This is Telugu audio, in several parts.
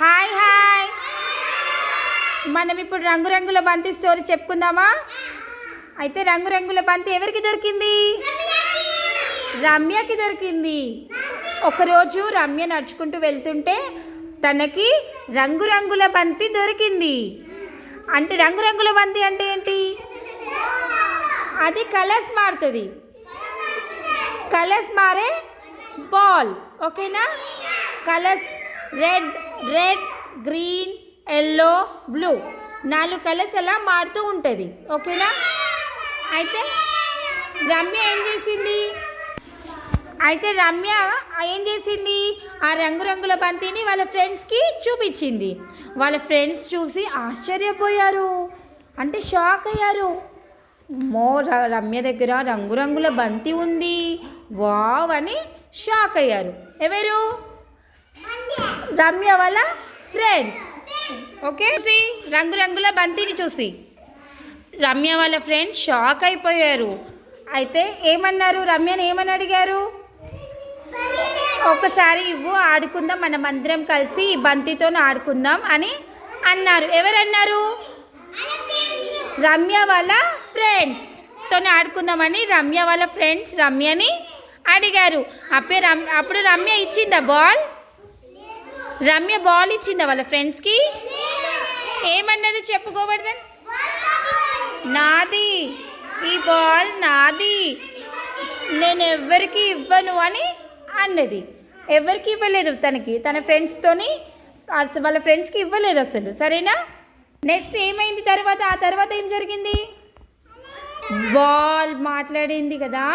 Hi hi. మనం ఇప్పుడు రంగురంగుల బంతి స్టోరీ చెప్పుకుందామా? అయితే రంగురంగుల బంతి ఎవరికి దొరికింది? రమ్యకి దొరికింది. ఒకరోజు రమ్య నడుచుకుంటూ వెళ్తుంటే తనకి రంగురంగుల బంతి దొరికింది. అంటే రంగురంగుల బంతి అంటే ఏంటి? అది కలర్స్ మారుతుంది. కలర్స్ మారే బాల్. ఓకేనా? Colours red, green, yellow, blue 4 colours అలా మారుతూ ఉంటుంది. ఓకేనా? అయితే రమ్య ఏం చేసింది? ఆ రంగురంగుల బంతిని వాళ్ళ ఫ్రెండ్స్కి చూపించింది. వాళ్ళ ఫ్రెండ్స్ చూసి ఆశ్చర్యపోయారు, అంటే షాక్ అయ్యారు. రమ్య దగ్గర రంగురంగుల బంతి ఉంది, వావ్ అని షాక్ అయ్యారు. ఎవరు? రమ్య వాళ్ళ ఫ్రెండ్స్. ఓకే, రంగురంగుల బంతిని చూసి రమ్య వాళ్ళ ఫ్రెండ్స్ షాక్ అయిపోయారు. అయితే ఏమన్నారు? రమ్యని ఏమని అడిగారు? ఒకసారి ఇవ్వు, ఆడుకుందాం, మనం అందరం కలిసి ఈ బంతితో ఆడుకుందాం అని అన్నారు. ఎవరన్నారు? రమ్య వాళ్ళ ఫ్రెండ్స్తో ఆడుకుందామని రమ్య వాళ్ళ ఫ్రెండ్స్ రమ్యని అడిగారు. అప్పుడు రమ్య ఇచ్చిందా బాల్? రమ్య బాల్ ఇచ్చిందా వాళ్ళ ఫ్రెండ్స్కి? ఏమన్నది చెప్పుకోబడదా? నాది, ఈ బాల్ నాది, నేను ఎవరికి ఇవ్వను అని అన్నది. ఎవరికి ఇవ్వలేదు, తన ఫ్రెండ్స్తోని వాళ్ళ ఫ్రెండ్స్కి ఇవ్వలేదు అసలు. సరేనా? నెక్స్ట్ ఏమైంది తర్వాత? ఆ తర్వాత ఏం జరిగింది? బాల్ మాట్లాడింది కదా.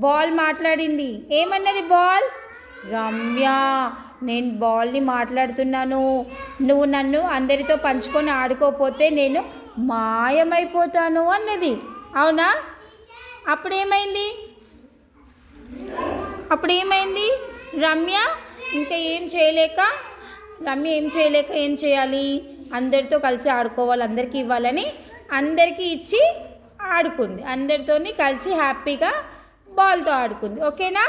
బాల్ మాట్లాడింది. ఏమన్నది బాల్? రమ్య, నేను బాల్ని మాట్లాడుతున్నాను, నువ్వు నన్ను అందరితో పంచుకొని ఆడుకోకపోతే నేను మాయమైపోతాను అన్నది. అవునా? అప్పుడేమైంది? రమ్య ఇంకా ఏం చేయలేక ఏం చేయాలి? అందరితో కలిసి ఆడుకోవాలి, అందరికీ ఇవ్వాలని అందరికీ ఇచ్చి ఆడుకుంది. అందరితో కలిసి హ్యాపీగా బాల్తో ఆడుకుంది. ఓకేనా?